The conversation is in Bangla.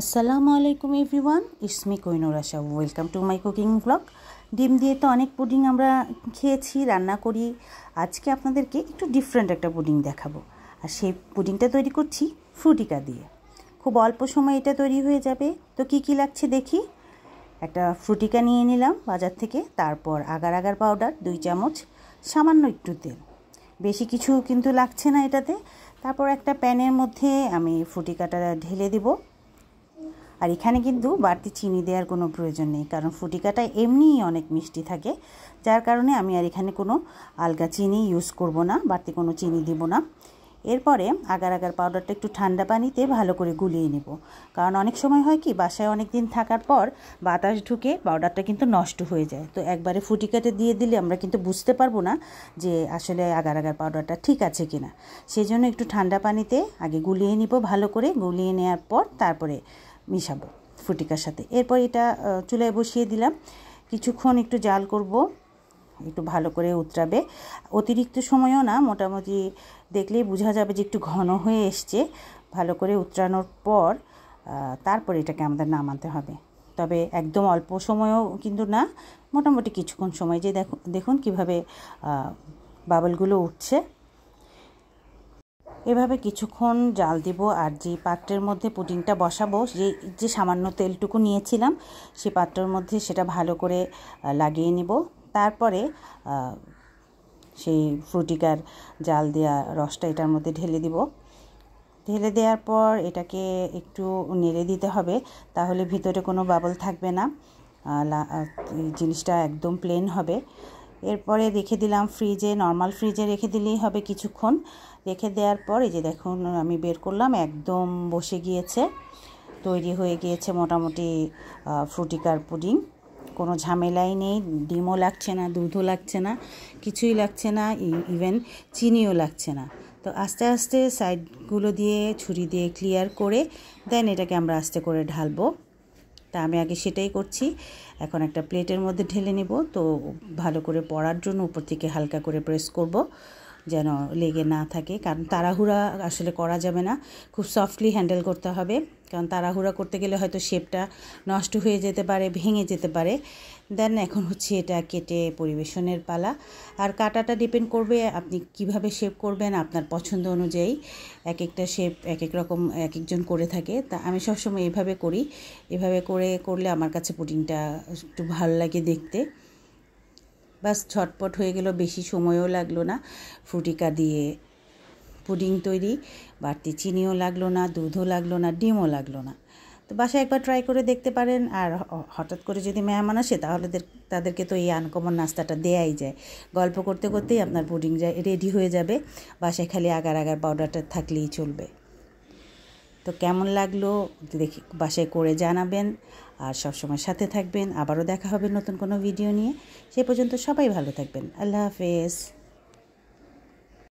আসসালামু আলাইকুম everyone, it's me Kohinoor Asha. Welcome to my cooking blog. ডিম দিয়ে তো অনেক পুডিং আমরা খেয়েছি, রান্না করি। আজকে আপনাদেরকে একটু ডিফারেন্ট একটা পুডিং দেখাবো। আর সেই পুডিংটা তৈরি করছি ফ্রুটিকা দিয়ে। খুব অল্প সময় এটা তৈরি হয়ে যাবে। তো কি লাগছে দেখি। একটা ফ্রুটিকা নিয়ে নিলাম বাজার থেকে, তারপর আগার আগার পাউডার 2 চামচ, সামান্য একটু তেল, বেশি কিছু কিন্তু লাগছে না এটাতে। তারপর একটা প্যানের মধ্যে আমি ফ্রুটিকাটা ঢেলে দেব। আর এখানে কিন্তু বাড়তি চিনি দেওয়ার কোনো প্রয়োজন নেই, কারণ ফ্রুটিকাটা এমনিই অনেক মিষ্টি থাকে, যার কারণে আমি আর এখানে কোনো আলগা চিনি ইউজ করব না, বাড়তি কোনো চিনি দিব না। এরপরে আগার আগার পাউডারটা একটু ঠান্ডা পানিতে ভালো করে গুলিয়ে নেব, কারণ অনেক সময় হয় কি, বাসায় অনেক দিন থাকার পর বাতাস ঢুকে পাউডারটা কিন্তু নষ্ট হয়ে যায়। তো একবারে ফ্রুটিকাতে দিয়ে দিলে আমরা কিন্তু বুঝতে পারবো না যে আসলে আগার আগার পাউডারটা ঠিক আছে কিনা। সেই জন্য একটু ঠান্ডা পানিতে আগে গুলিয়ে নিব, ভালো করে গুলিয়ে নেওয়ার পর তারপরে মিশাবো ফ্রুটিকার সাথে। এরপর এটা চুলায় বসিয়ে দিলাম, কিছুক্ষণ একটু জাল করব, একটু ভালো করে উতরাবে। অতিরিক্ত সময়ও না, মোটামুটি দেখলেই বোঝা যাবে যে একটু ঘন হয়ে এসছে। ভালো করে উতরানোর পর তারপর এটাকে আমাদের নামাতে হবে। তবে একদম অল্প সময়ও কিন্তু না, মোটামুটি কিছুক্ষণ সময়, যে দেখুন কীভাবে বাবলগুলো উঠছে। এভাবে কিছুক্ষণ জাল দিব। আর যে পাত্রের মধ্যে পুডিংটা বসাবো, যে সামান্য তেলটুকু নিয়েছিলাম, সেই পাত্রের মধ্যে সেটা ভালো করে লাগিয়ে নিব। তারপরে সেই ফ্রুটিকার জাল দেওয়া রসটা এটার মধ্যে ঢেলে দিব। ঢেলে দেওয়ার পর এটাকে একটু নেড়ে দিতে হবে, তাহলে ভিতরে কোনো বাবল থাকবে না, জিনিসটা একদম প্লেন হবে। এরপরে রেখে দিলাম ফ্রিজে, নর্মাল ফ্রিজে রেখে দিলেই হবে কিছুক্ষণ। রেখে দেওয়ার পর এই যে দেখুন আমি বের করলাম, একদম বসে গিয়েছে, তৈরি হয়ে গিয়েছে মোটামুটি ফ্রুটিকার পুডিং। কোনো ঝামেলাই নেই, ডিমও লাগছে না, দুধও লাগছে না, কিছুই লাগছে না, ইভেন চিনিও লাগছে না। তো আস্তে আস্তে সাইডগুলো দিয়ে ছুরি দিয়ে ক্লিয়ার করে দেন এটাকে আমরা আস্তে করে ঢালবো। তা আমি আগে সেটাই করছি। এখন একটা প্লেটের মধ্যে ঢেলে নেব। তো ভালো করে পড়ার জন্য উপর থেকে হালকা করে প্রেস করব, যেন লেগে না থাকে, কারণ তাড়াহুড়া আসলে করা যাবে না, খুব সফটলি হ্যান্ডেল করতে হবে, কারণ তাড়াহুড়া করতে গেলে হয়তো শেপটা নষ্ট হয়ে যেতে পারে, ভেঙে যেতে পারে। দেন এখন হচ্ছে এটা কেটে পরিবেশনের পালা। আর কাটাটা ডিপেন্ড করবে আপনি কিভাবে শেপ করবেন, আপনার পছন্দ অনুযায়ী। এক একটা শেপ এক এক রকম এক একজন করে থাকে, তা আমি সবসময় এভাবে করি। এভাবে করলে আমার কাছে পুডিংটা একটু ভালো লাগে দেখতে। বাস ঝটপট হয়ে গেল, বেশি সময়ও লাগলো না। ফ্রুটিকা দিয়ে পুডিং তৈরি, বাড়তি চিনিও লাগলো না, দুধও লাগলো না, ডিমও লাগলো না। তো বাসায় একবার ট্রাই করে দেখতে পারেন। আর হঠাৎ করে যদি মেহমান আসে, তাহলে তাদেরকে তো এই আনকমন নাস্তাটা দেয়াই যায়। গল্প করতে করতেই আপনার পুডিং রেডি হয়ে যাবে, বাসায় খালি আগার আগার পাউডারটা থাকলেই চলবে। তো কেমন লাগলো দেখি, বাসায় করে জানাবেন, আর সবসময় সাথে থাকবেন। আবারও দেখা হবে নতুন কোনো ভিডিও নিয়ে। সে পর্যন্ত সবাই ভালো থাকবেন। আল্লাহ হাফেজ।